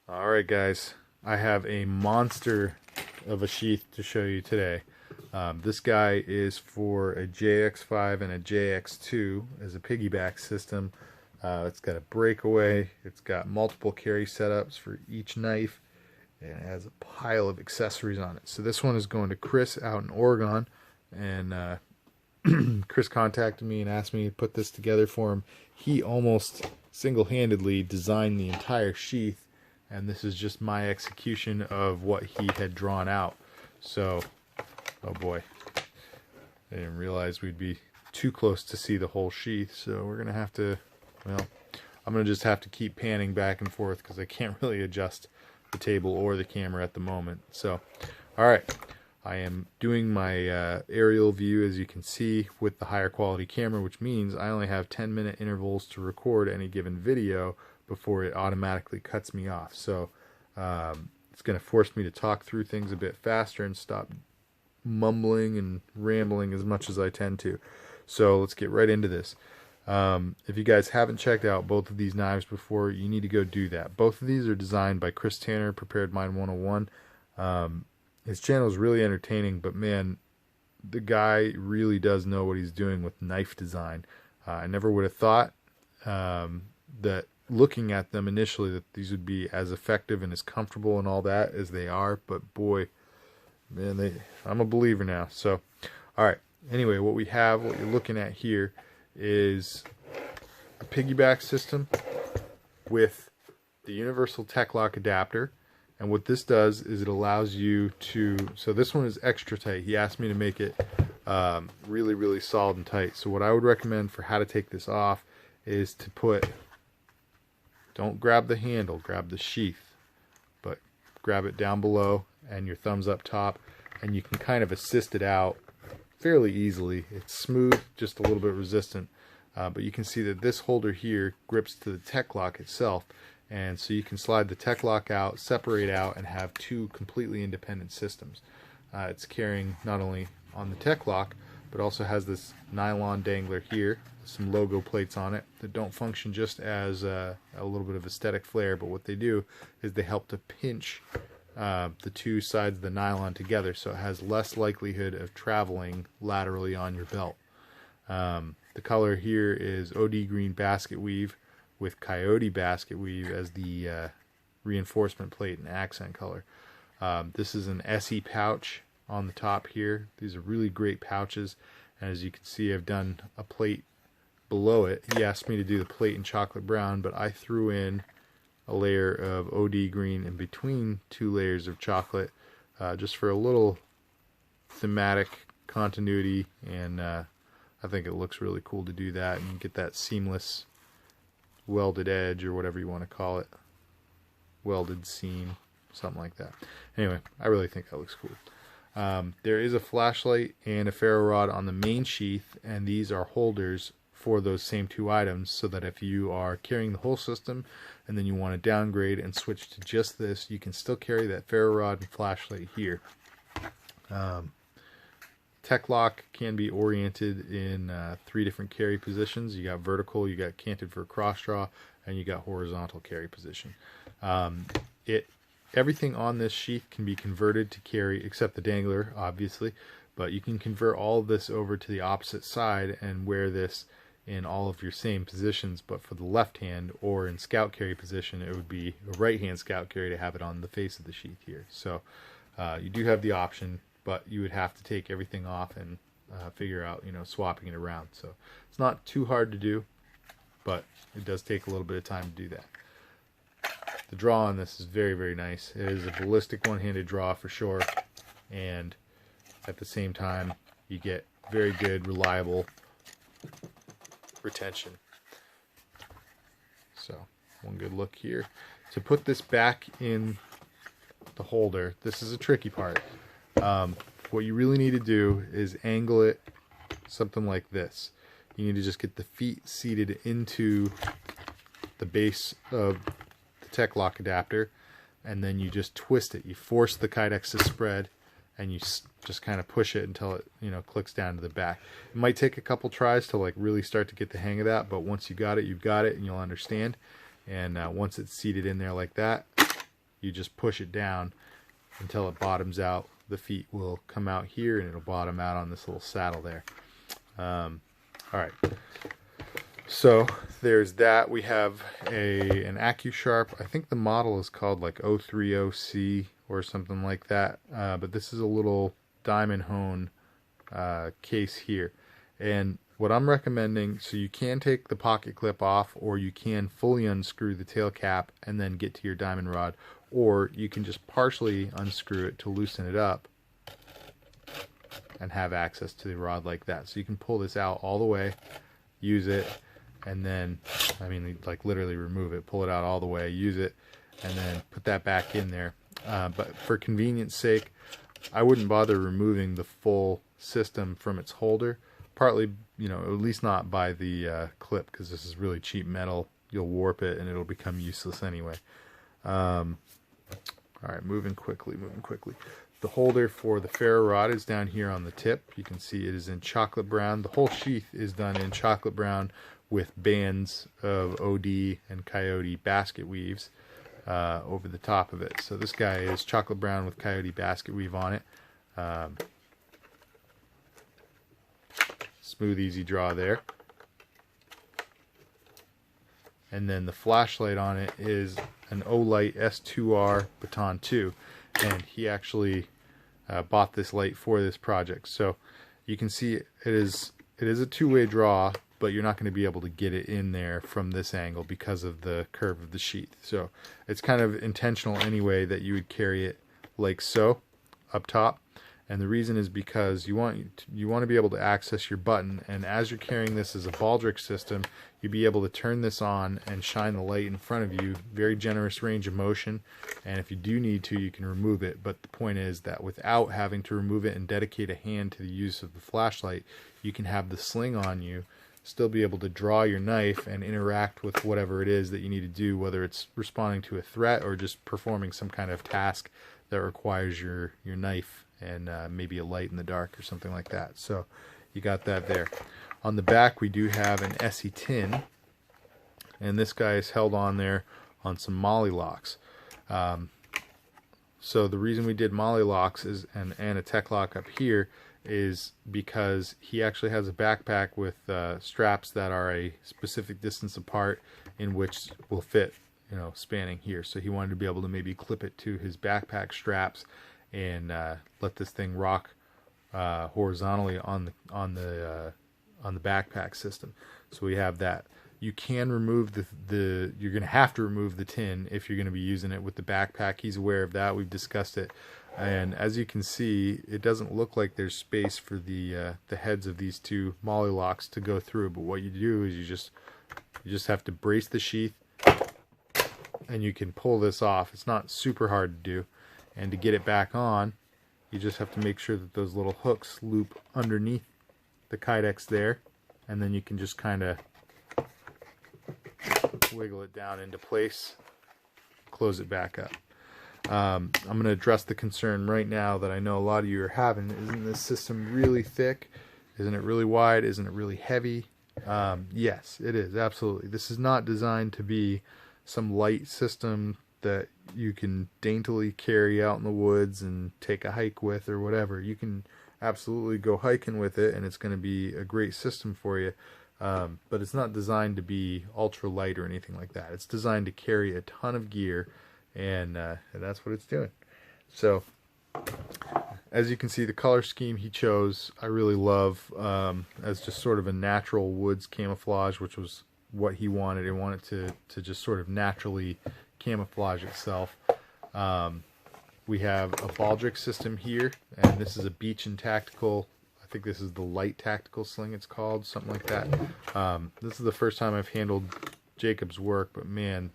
Alright guys, I have a monster of a sheath to show you today. This guy is for a JX5 and a JX2 as a piggyback system. It's got a breakaway, it's got multiple carry setups for each knife, and it has a pile of accessories on it. So this one is going to Chris out in Oregon, and Chris contacted me and asked me to put this together for him. He almost single-handedly designed the entire sheath, and this is just my execution of what he had drawn out. So, oh boy, I didn't realize we'd be too close to see the whole sheath, so we're gonna have to, well, I'm gonna just have to keep panning back and forth because I can't really adjust the table or the camera at the moment. So, alright, I am doing my aerial view, as you can see, with the higher quality camera, which means I only have 10-minute intervals to record any given video before it automatically cuts me off. So it's going to force me to talk through things a bit faster and stop mumbling and rambling as much as I tend to. So let's get right into this. If you guys haven't checked out both of these knives before, you need to go do that. Both of these are designed by Chris Tanner, Prepared Mind 101. His channel is really entertaining, but man, the guy really does know what he's doing with knife design. I never would have thought that looking at them initially that these would be as effective and as comfortable and all that as they are, but boy, man, I'm a believer now. So, alright, anyway, what you're looking at here is a piggyback system with the universal Tek-Lok adapter. And what this does is it allows you to, so this one is extra tight. He asked me to make it really, really solid and tight. So what I would recommend for how to take this off is to don't grab the handle, grab the sheath, but grab it down below and your thumbs up top, and you can kind of assist it out fairly easily. It's smooth, just a little bit resistant, but you can see that this holder here grips to the Tek-Lok itself. And so you can slide the Tek-Lok out, separate out, and have two completely independent systems. It's carrying not only on the Tek-Lok, but also has this nylon dangler here, some logo plates on it that don't function just as a little bit of aesthetic flair, but what they do is they help to pinch the two sides of the nylon together, so it has less likelihood of traveling laterally on your belt. The color here is OD green basket weave, with coyote basket weave as the reinforcement plate and accent color. This is an SE pouch on the top here. These are really great pouches, and as you can see, I've done a plate below it. He asked me to do the plate in chocolate brown, but I threw in a layer of OD green in between two layers of chocolate, just for a little thematic continuity, and I think it looks really cool to do that and get that seamless welded edge, or whatever you want to call it, welded seam, something like that. Anyway, I really think that looks cool. There is a flashlight and a ferro rod on the main sheath, and these are holders for those same two items, so that if you are carrying the whole system and then you want to downgrade and switch to just this, you can still carry that ferro rod and flashlight here. Tek-Lok can be oriented in 3 different carry positions. You got vertical, you got canted for a cross draw, and you got horizontal carry position. Everything on this sheath can be converted to carry, except the dangler, obviously, but you can convert all of this over to the opposite side and wear this in all of your same positions. But for the left hand, or in scout carry position, it would be a right hand scout carry to have it on the face of the sheath here. So you do have the option, but you would have to take everything off and figure out, swapping it around. So it's not too hard to do, but it does take a little bit of time to do that. The draw on this is very, very nice. It is a ballistic one-handed draw for sure, and at the same time you get very good, reliable retention. So one good look here. To put this back in the holder, this is a tricky part. What you really need to do is angle it something like this. You need to just get the feet seated into the base of the Tek-Lok adapter, and then you just twist it. You force the Kydex to spread, and you just kind of push it until it, clicks down to the back. It might take a couple tries to really start to get the hang of that, but once you got it, you've got it, and you'll understand. And once it's seated in there like that, you just push it down until it bottoms out. The feet will come out here and it'll bottom out on this little saddle there. Alright, so there's that. We have an AccuSharp. I think the model is called like 030C or something like that, but this is a little diamond hone case here. And what I'm recommending, so you can take the pocket clip off, or you can fully unscrew the tail cap and then get to your diamond rod, or you can just partially unscrew it to loosen it up and have access to the rod like that. So you can pull this out all the way, use it, and then, I mean, like literally remove it, pull it out all the way, use it, and then put that back in there. But for convenience sake, I wouldn't bother removing the full system from its holder. Partly, you know, at least not by the clip, because this is really cheap metal. You'll warp it and it'll become useless anyway. Alright, moving quickly. The holder for the ferro rod is down here on the tip. You can see it is in chocolate brown. The whole sheath is done in chocolate brown with bands of OD and Coyote basket weaves over the top of it. So this guy is chocolate brown with Coyote basket weave on it. Smooth, easy draw there. And then the flashlight on it is an Olight S2R Baton 2, and he actually bought this light for this project. So you can see it is a two-way draw, but you're not going to be able to get it in there from this angle because of the curve of the sheath. So it's kind of intentional anyway that you would carry it like so up top. And the reason is because you want to be able to access your button, and as you're carrying this as a baldric system, you'll be able to turn this on and shine the light in front of you. Very generous range of motion, and if you do need to, you can remove it. But the point is that without having to remove it and dedicate a hand to the use of the flashlight, you can have the sling on you, still be able to draw your knife and interact with whatever it is that you need to do, whether it's responding to a threat or just performing some kind of task that requires your knife and maybe a light in the dark or something like that. So you got that there. On the back we do have an Essie tin, and this guy is held on there on some molly locks. So the reason we did molly locks is and a Tek-Lok up here is because he actually has a backpack with straps that are a specific distance apart, in which will fit, you know, spanning here. So he wanted to be able to maybe clip it to his backpack straps and let this thing rock horizontally on the backpack system. So we have that. You can remove you're going to have to remove the tin if you're going to be using it with the backpack. He's aware of that. We've discussed it. And as you can see, it doesn't look like there's space for the heads of these two molly locks to go through. But what you do is you just have to brace the sheath, and you can pull this off. It's not super hard to do. And to get it back on, you just have to make sure that those little hooks loop underneath the Kydex there, and then you can just kind of wiggle it down into place, close it back up. I'm going to address the concern right now that I know a lot of you are having. Isn't this system really thick? Isn't it really wide? Isn't it really heavy? Yes, it is, absolutely. This is not designed to be some light system that you can daintily carry out in the woods and take a hike with or whatever. You can absolutely go hiking with it, and it's going to be a great system for you. But it's not designed to be ultra light or anything like that. It's designed to carry a ton of gear, and that's what it's doing. So as you can see, the color scheme he chose I really love, as just sort of a natural woods camouflage, which was what he wanted. He wanted to just sort of naturally camouflage itself. We have a baldric system here, and this is a beach and tactical. I think this is the light tactical sling it's called, something like that. This is the first time I've handled Jacob's work, but man,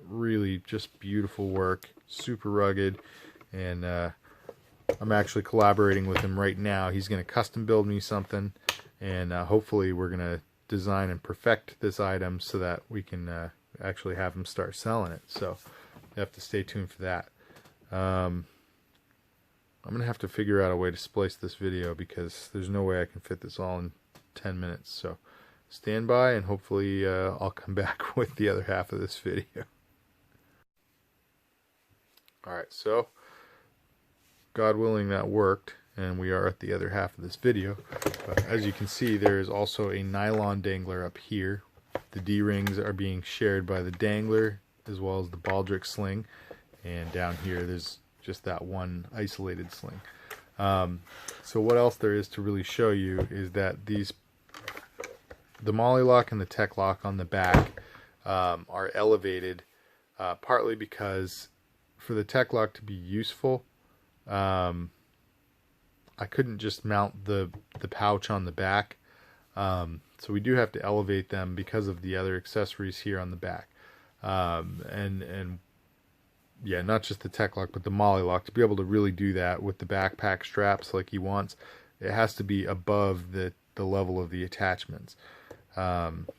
really just beautiful work, super rugged, and I'm actually collaborating with him right now. He's going to custom build me something, and hopefully we're going to design and perfect this item so that we can actually have him start selling it. So you have to stay tuned for that. I'm going to have to figure out a way to splice this video because there's no way I can fit this all in 10 minutes. So stand by, and hopefully I'll come back with the other half of this video. Alright, so God willing that worked, and we are at the other half of this video. But as you can see, there is also a nylon dangler up here. The D-rings are being shared by the dangler as well as the baldric sling, and down here there's just that one isolated sling. So what else there is to really show you is that the Mollylok and the Tek-Lok on the back are elevated, partly because for the Tek-Lok to be useful, I couldn't just mount the pouch on the back, so we do have to elevate them because of the other accessories here on the back, and yeah, not just the Tek-Lok but the Mollylok. To be able to really do that with the backpack straps like he wants, it has to be above the level of the attachments,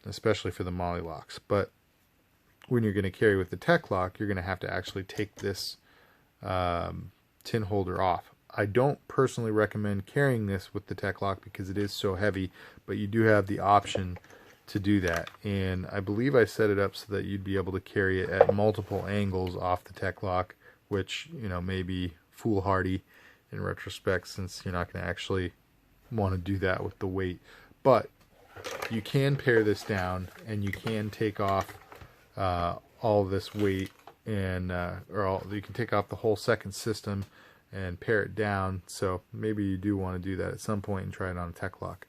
especially for the Mollyloks. But when you're going to carry with the Tek-Lok, you're going to have to actually take this tin holder off. I don't personally recommend carrying this with the Tek-Lok because it is so heavy, but you do have the option to do that. And I believe I set it up so that you'd be able to carry it at multiple angles off the Tek-Lok, which, you know, may be foolhardy in retrospect, since you're not going to actually want to do that with the weight. But you can pare this down, and you can take off all of this weight, and you can take off the whole second system and pare it down. So maybe you do want to do that at some point and try it on a Tek-Lok.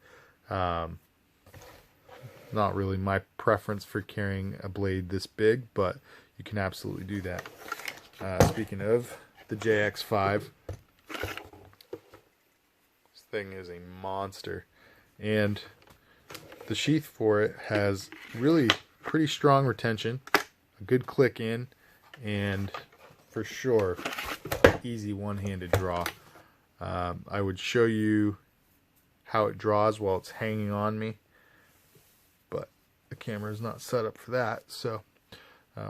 Not really my preference for carrying a blade this big, but you can absolutely do that. Speaking of the JX5, this thing is a monster, and the sheath for it has really pretty strong retention, a good click in, and for sure easy one-handed draw. I would show you how it draws while it's hanging on me, but the camera is not set up for that, so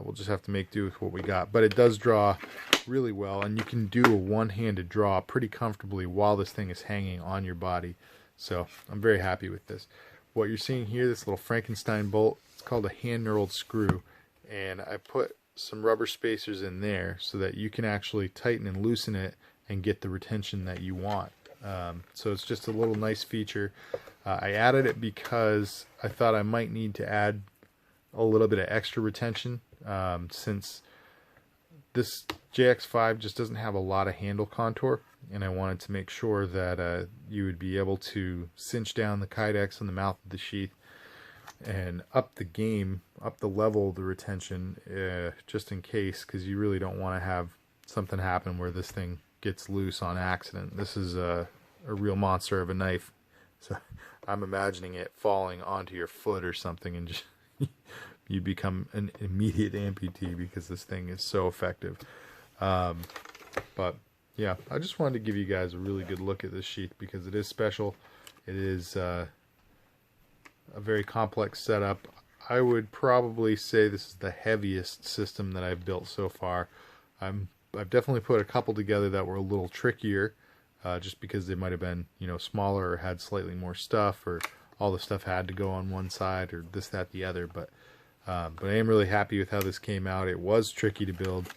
we'll just have to make do with what we got. But it does draw really well, and you can do a one-handed draw pretty comfortably while this thing is hanging on your body. So I'm very happy with this. What you're seeing here, this little Frankenstein bolt, it's called a hand-knurled screw, and I put some rubber spacers in there so that you can actually tighten and loosen it and get the retention that you want. So it's just a little nice feature. I added it because I thought I might need to add a little bit of extra retention, since this JX5 just doesn't have a lot of handle contour, and I wanted to make sure that you would be able to cinch down the Kydex on the mouth of the sheath and up the level of the retention, just in case, because you really don't want to have something happen where this thing gets loose on accident. This is a real monster of a knife, so I'm imagining it falling onto your foot or something, and just you become an immediate amputee because this thing is so effective. But yeah, I just wanted to give you guys a really good look at this sheath because it is special. It is a very complex setup. I would probably say this is the heaviest system that I've built so far. I've definitely put a couple together that were a little trickier, just because they might have been, you know, smaller or had slightly more stuff, or all the stuff had to go on one side, or this, that, the other. But I am really happy with how this came out. It was tricky to build,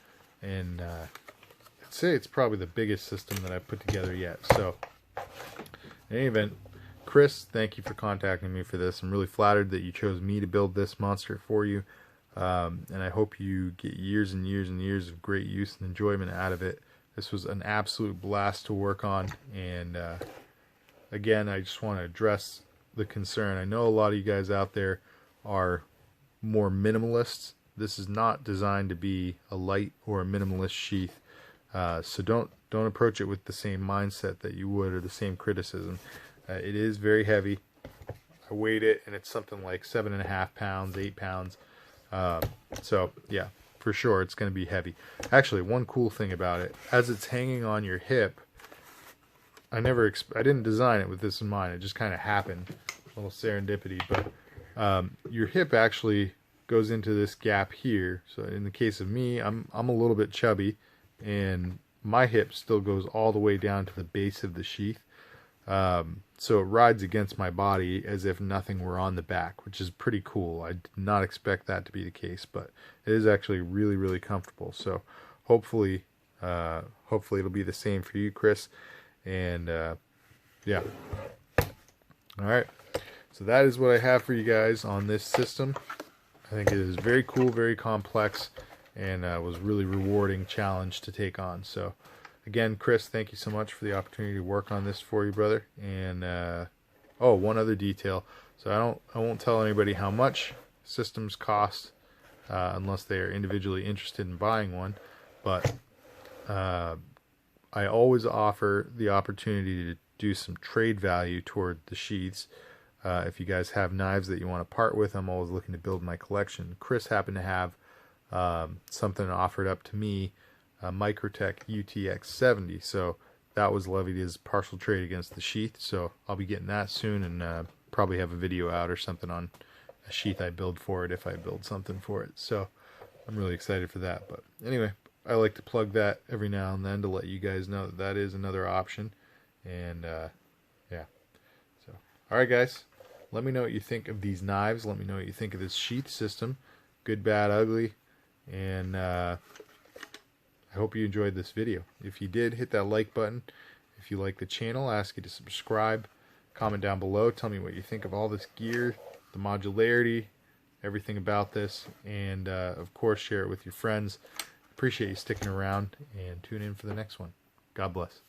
and I'd say it's probably the biggest system that I've put together yet. So in any event, Chris, thank you for contacting me for this. I'm really flattered that you chose me to build this monster for you, and I hope you get years and years and years of great use and enjoyment out of it. This was an absolute blast to work on, and again, I just want to address the concern. I know a lot of you guys out there are more minimalists. This is not designed to be a light or a minimalist sheath, so don't approach it with the same mindset that you would, or the same criticism. It is very heavy. I weighed it, and it's something like 7.5 pounds, 8 pounds. So yeah, for sure it's going to be heavy. Actually, one cool thing about it, as it's hanging on your hip, I didn't design it with this in mind. It just kind of happened, a little serendipity. But your hip actually goes into this gap here. So in the case of me, I'm a little bit chubby, and my hip still goes all the way down to the base of the sheath. So it rides against my body as if nothing were on the back, which is pretty cool. I did not expect that to be the case, but it is actually really, really comfortable. So hopefully Hopefully it'll be the same for you, Chris. And yeah. Alright, so that is what I have for you guys on this system. I think it is very cool, very complex, and was really rewarding challenge to take on. So again, Chris, thank you so much for the opportunity to work on this for you, brother. And oh, one other detail. So I won't tell anybody how much systems cost unless they are individually interested in buying one. But I always offer the opportunity to do some trade value toward the sheaths. If you guys have knives that you want to part with, I'm always looking to build my collection. Chris happened to have something offered up to me, a Microtech UTX70, so that was levied as partial trade against the sheath. So I'll be getting that soon, and probably have a video out or something on a sheath I build for it if I build something for it. So I'm really excited for that. But anyway, I like to plug that every now and then to let you guys know that that is another option. And yeah, so alright guys, let me know what you think of these knives. Let me know what you think of this sheath system, good, bad, ugly. And I hope you enjoyed this video. If you did, hit that like button. If you like the channel, I ask you to subscribe, comment down below, tell me what you think of all this gear, the modularity, everything about this, and of course share it with your friends. Appreciate you sticking around, and tune in for the next one. God bless.